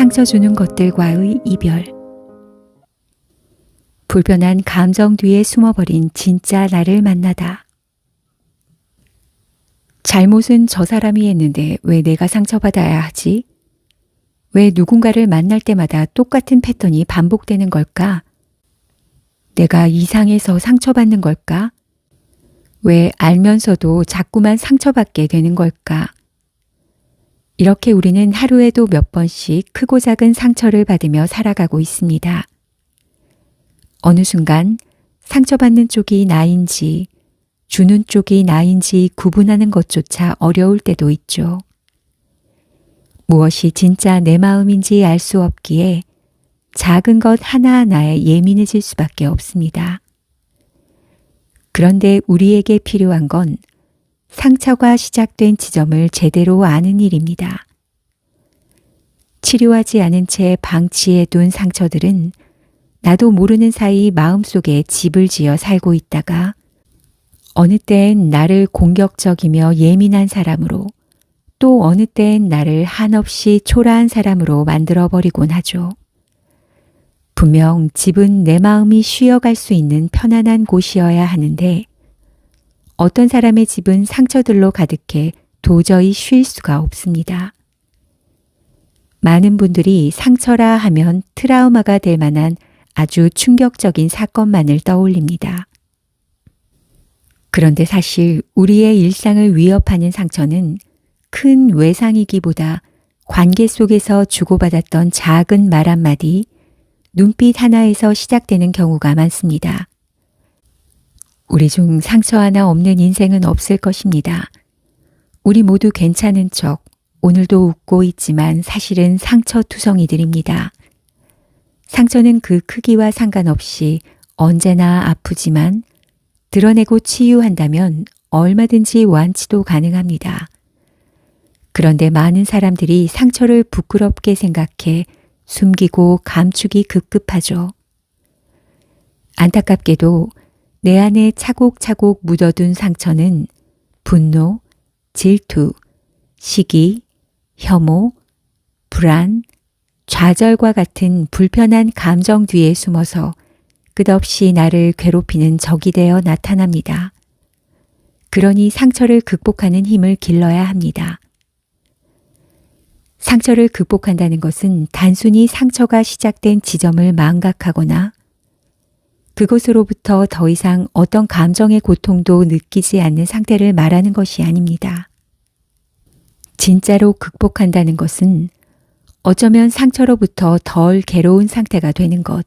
상처 주는 것들과의 이별. 불변한 감정 뒤에 숨어버린 진짜 나를 만나다. 잘못은 저 사람이 했는데 왜 내가 상처받아야 하지? 왜 누군가를 만날 때마다 똑같은 패턴이 반복되는 걸까? 내가 이상해서 상처받는 걸까? 왜 알면서도 자꾸만 상처받게 되는 걸까? 이렇게 우리는 하루에도 몇 번씩 크고 작은 상처를 받으며 살아가고 있습니다. 어느 순간 상처받는 쪽이 나인지 주는 쪽이 나인지 구분하는 것조차 어려울 때도 있죠. 무엇이 진짜 내 마음인지 알 수 없기에 작은 것 하나하나에 예민해질 수밖에 없습니다. 그런데 우리에게 필요한 건 상처가 시작된 지점을 제대로 아는 일입니다. 치료하지 않은 채 방치해둔 상처들은 나도 모르는 사이 마음속에 집을 지어 살고 있다가 어느 때엔 나를 공격적이며 예민한 사람으로 또 어느 때엔 나를 한없이 초라한 사람으로 만들어버리곤 하죠. 분명 집은 내 마음이 쉬어갈 수 있는 편안한 곳이어야 하는데 어떤 사람의 집은 상처들로 가득해 도저히 쉴 수가 없습니다. 많은 분들이 상처라 하면 트라우마가 될 만한 아주 충격적인 사건만을 떠올립니다. 그런데 사실 우리의 일상을 위협하는 상처는 큰 외상이기보다 관계 속에서 주고받았던 작은 말 한마디, 눈빛 하나에서 시작되는 경우가 많습니다. 우리 중 상처 하나 없는 인생은 없을 것입니다. 우리 모두 괜찮은 척 오늘도 웃고 있지만 사실은 상처투성이들입니다. 상처는 그 크기와 상관없이 언제나 아프지만 드러내고 치유한다면 얼마든지 완치도 가능합니다. 그런데 많은 사람들이 상처를 부끄럽게 생각해 숨기고 감추기 급급하죠. 안타깝게도 내 안에 차곡차곡 묻어둔 상처는 분노, 질투, 시기, 혐오, 불안, 좌절과 같은 불편한 감정 뒤에 숨어서 끝없이 나를 괴롭히는 적이 되어 나타납니다. 그러니 상처를 극복하는 힘을 길러야 합니다. 상처를 극복한다는 것은 단순히 상처가 시작된 지점을 망각하거나 그것으로부터 더 이상 어떤 감정의 고통도 느끼지 않는 상태를 말하는 것이 아닙니다. 진짜로 극복한다는 것은 어쩌면 상처로부터 덜 괴로운 상태가 되는 것,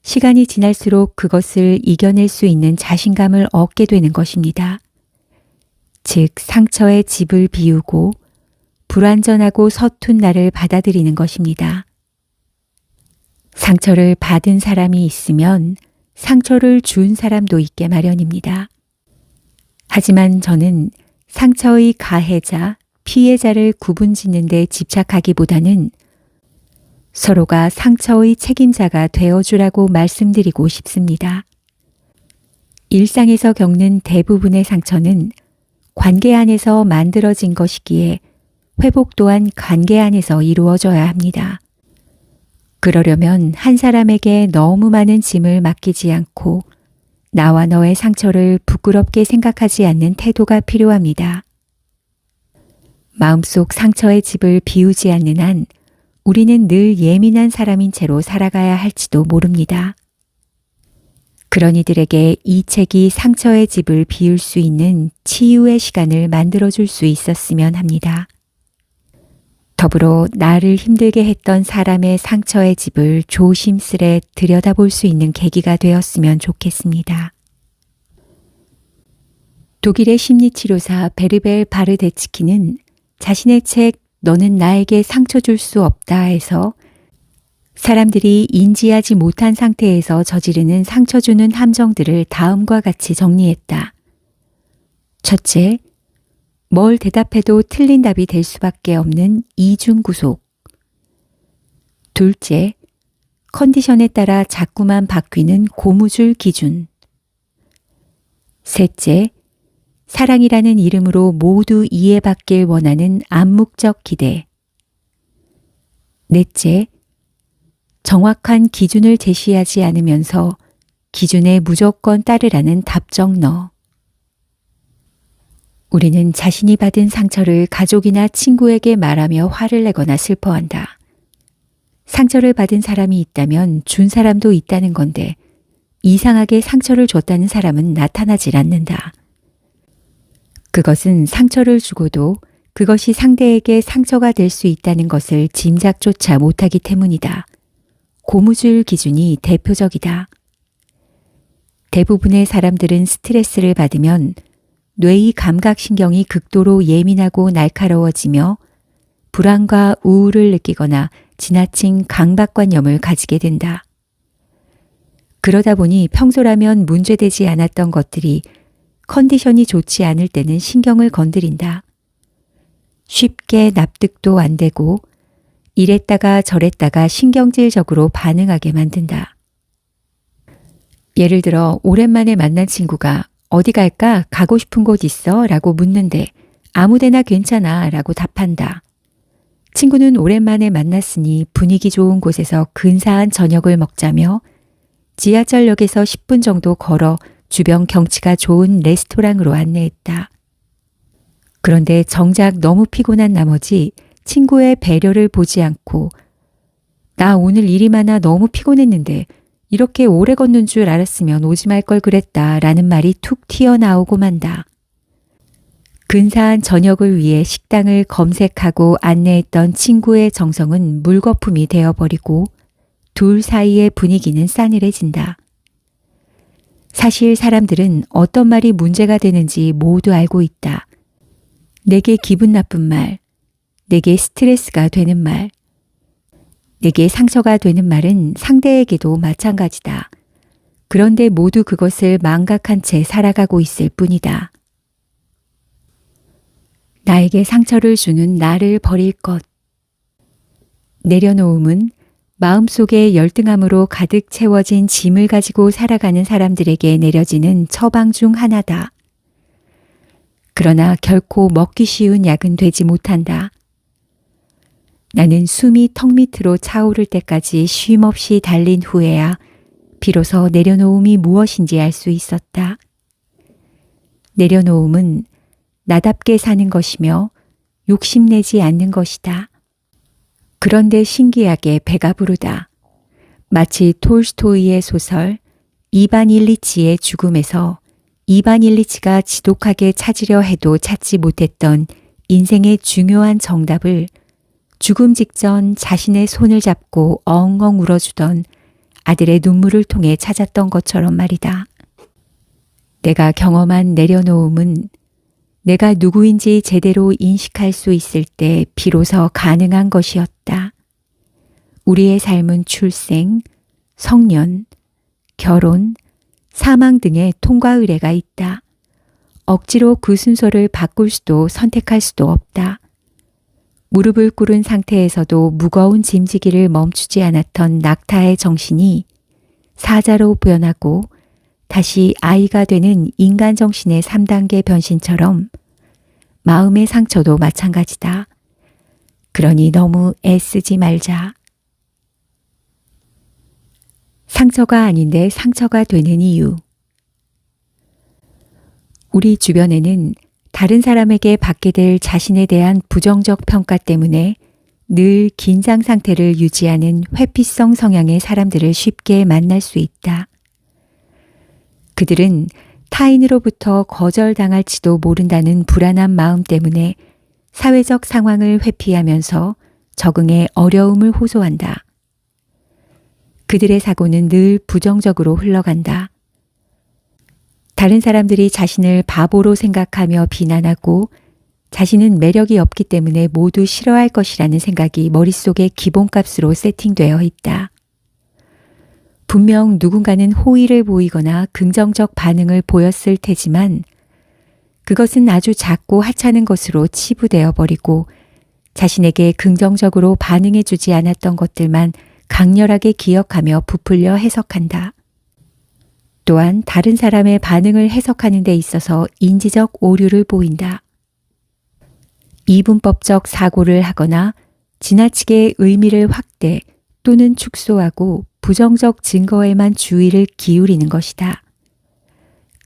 시간이 지날수록 그것을 이겨낼 수 있는 자신감을 얻게 되는 것입니다. 즉, 상처의 집을 비우고 불완전하고 서툰 나를 받아들이는 것입니다. 상처를 받은 사람이 있으면 상처를 준 사람도 있게 마련입니다. 하지만 저는 상처의 가해자, 피해자를 구분짓는 데 집착하기보다는 서로가 상처의 책임자가 되어주라고 말씀드리고 싶습니다. 일상에서 겪는 대부분의 상처는 관계 안에서 만들어진 것이기에 회복 또한 관계 안에서 이루어져야 합니다. 그러려면 한 사람에게 너무 많은 짐을 맡기지 않고 나와 너의 상처를 부끄럽게 생각하지 않는 태도가 필요합니다. 마음속 상처의 집을 비우지 않는 한 우리는 늘 예민한 사람인 채로 살아가야 할지도 모릅니다. 그런 이들에게 이 책이 상처의 집을 비울 수 있는 치유의 시간을 만들어줄 수 있었으면 합니다. 더불어 나를 힘들게 했던 사람의 상처의 집을 조심스레 들여다볼 수 있는 계기가 되었으면 좋겠습니다. 독일의 심리치료사 베르벨 바르데츠키는 자신의 책 너는 나에게 상처 줄 수 없다에서 사람들이 인지하지 못한 상태에서 저지르는 상처 주는 함정들을 다음과 같이 정리했다. 첫째, 뭘 대답해도 틀린 답이 될 수밖에 없는 이중 구속. 둘째, 컨디션에 따라 자꾸만 바뀌는 고무줄 기준. 셋째, 사랑이라는 이름으로 모두 이해받길 원하는 암묵적 기대. 넷째, 정확한 기준을 제시하지 않으면서 기준에 무조건 따르라는 답정너. 우리는 자신이 받은 상처를 가족이나 친구에게 말하며 화를 내거나 슬퍼한다. 상처를 받은 사람이 있다면 준 사람도 있다는 건데 이상하게 상처를 줬다는 사람은 나타나질 않는다. 그것은 상처를 주고도 그것이 상대에게 상처가 될 수 있다는 것을 짐작조차 못하기 때문이다. 고무줄 기준이 대표적이다. 대부분의 사람들은 스트레스를 받으면 뇌의 감각신경이 극도로 예민하고 날카로워지며 불안과 우울을 느끼거나 지나친 강박관념을 가지게 된다. 그러다 보니 평소라면 문제되지 않았던 것들이 컨디션이 좋지 않을 때는 신경을 건드린다. 쉽게 납득도 안 되고 이랬다가 저랬다가 신경질적으로 반응하게 만든다. 예를 들어 오랜만에 만난 친구가 어디 갈까? 가고 싶은 곳 있어? 라고 묻는데 아무데나 괜찮아 라고 답한다. 친구는 오랜만에 만났으니 분위기 좋은 곳에서 근사한 저녁을 먹자며 지하철역에서 10분 정도 걸어 주변 경치가 좋은 레스토랑으로 안내했다. 그런데 정작 너무 피곤한 나머지 친구의 배려를 보지 않고 나 오늘 일이 많아 너무 피곤했는데 이렇게 오래 걷는 줄 알았으면 오지 말 걸 그랬다 라는 말이 툭 튀어나오고 만다. 근사한 저녁을 위해 식당을 검색하고 안내했던 친구의 정성은 물거품이 되어버리고 둘 사이의 분위기는 싸늘해진다. 사실 사람들은 어떤 말이 문제가 되는지 모두 알고 있다. 내게 기분 나쁜 말, 내게 스트레스가 되는 말, 내게 상처가 되는 말은 상대에게도 마찬가지다. 그런데 모두 그것을 망각한 채 살아가고 있을 뿐이다. 나에게 상처를 주는 나를 버릴 것. 내려놓음은 마음속에 열등함으로 가득 채워진 짐을 가지고 살아가는 사람들에게 내려지는 처방 중 하나다. 그러나 결코 먹기 쉬운 약은 되지 못한다. 나는 숨이 턱 밑으로 차오를 때까지 쉼없이 달린 후에야 비로소 내려놓음이 무엇인지 알 수 있었다. 내려놓음은 나답게 사는 것이며 욕심내지 않는 것이다. 그런데 신기하게 배가 부르다. 마치 톨스토이의 소설 이반 일리치의 죽음에서 이반 일리치가 지독하게 찾으려 해도 찾지 못했던 인생의 중요한 정답을 죽음 직전 자신의 손을 잡고 엉엉 울어주던 아들의 눈물을 통해 찾았던 것처럼 말이다. 내가 경험한 내려놓음은 내가 누구인지 제대로 인식할 수 있을 때 비로소 가능한 것이었다. 우리의 삶은 출생, 성년, 결혼, 사망 등의 통과 의례가 있다. 억지로 그 순서를 바꿀 수도 선택할 수도 없다. 무릎을 꿇은 상태에서도 무거운 짐지기를 멈추지 않았던 낙타의 정신이 사자로 변하고 다시 아이가 되는 인간 정신의 3단계 변신처럼 마음의 상처도 마찬가지다. 그러니 너무 애쓰지 말자. 상처가 아닌데 상처가 되는 이유. 우리 주변에는 다른 사람에게 받게 될 자신에 대한 부정적 평가 때문에 늘 긴장 상태를 유지하는 회피성 성향의 사람들을 쉽게 만날 수 있다. 그들은 타인으로부터 거절당할지도 모른다는 불안한 마음 때문에 사회적 상황을 회피하면서 적응에 어려움을 호소한다. 그들의 사고는 늘 부정적으로 흘러간다. 다른 사람들이 자신을 바보로 생각하며 비난하고 자신은 매력이 없기 때문에 모두 싫어할 것이라는 생각이 머릿속에 기본값으로 세팅되어 있다. 분명 누군가는 호의를 보이거나 긍정적 반응을 보였을 테지만 그것은 아주 작고 하찮은 것으로 치부되어 버리고 자신에게 긍정적으로 반응해 주지 않았던 것들만 강렬하게 기억하며 부풀려 해석한다. 또한 다른 사람의 반응을 해석하는 데 있어서 인지적 오류를 보인다. 이분법적 사고를 하거나 지나치게 의미를 확대 또는 축소하고 부정적 증거에만 주의를 기울이는 것이다.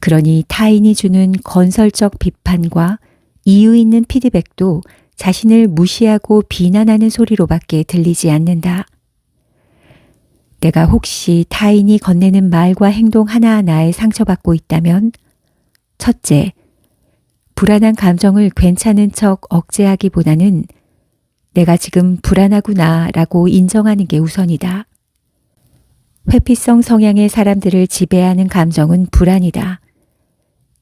그러니 타인이 주는 건설적 비판과 이유 있는 피드백도 자신을 무시하고 비난하는 소리로밖에 들리지 않는다. 내가 혹시 타인이 건네는 말과 행동 하나하나에 상처받고 있다면, 첫째, 불안한 감정을 괜찮은 척 억제하기보다는 내가 지금 불안하구나 라고 인정하는 게 우선이다. 회피성 성향의 사람들을 지배하는 감정은 불안이다.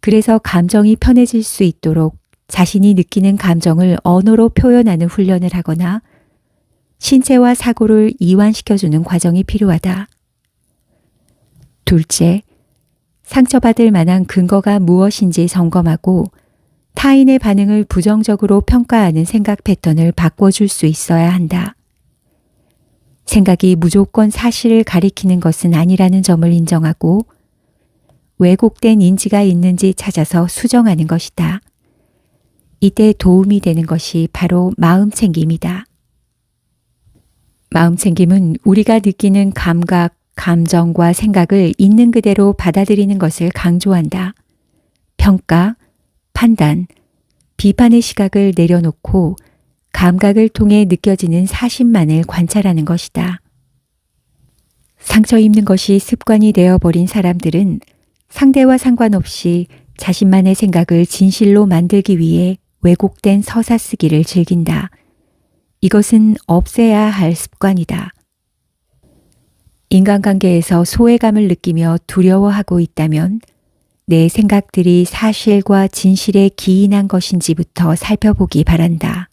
그래서 감정이 편해질 수 있도록 자신이 느끼는 감정을 언어로 표현하는 훈련을 하거나 신체와 사고를 이완시켜주는 과정이 필요하다. 둘째, 상처받을 만한 근거가 무엇인지 점검하고 타인의 반응을 부정적으로 평가하는 생각 패턴을 바꿔줄 수 있어야 한다. 생각이 무조건 사실을 가리키는 것은 아니라는 점을 인정하고 왜곡된 인지가 있는지 찾아서 수정하는 것이다. 이때 도움이 되는 것이 바로 마음챙김이다. 마음챙김은 우리가 느끼는 감각, 감정과 생각을 있는 그대로 받아들이는 것을 강조한다. 평가, 판단, 비판의 시각을 내려놓고 감각을 통해 느껴지는 사실만을 관찰하는 것이다. 상처 입는 것이 습관이 되어버린 사람들은 상대와 상관없이 자신만의 생각을 진실로 만들기 위해 왜곡된 서사 쓰기를 즐긴다. 이것은 없애야 할 습관이다. 인간관계에서 소외감을 느끼며 두려워하고 있다면 내 생각들이 사실과 진실에 기인한 것인지부터 살펴보기 바란다.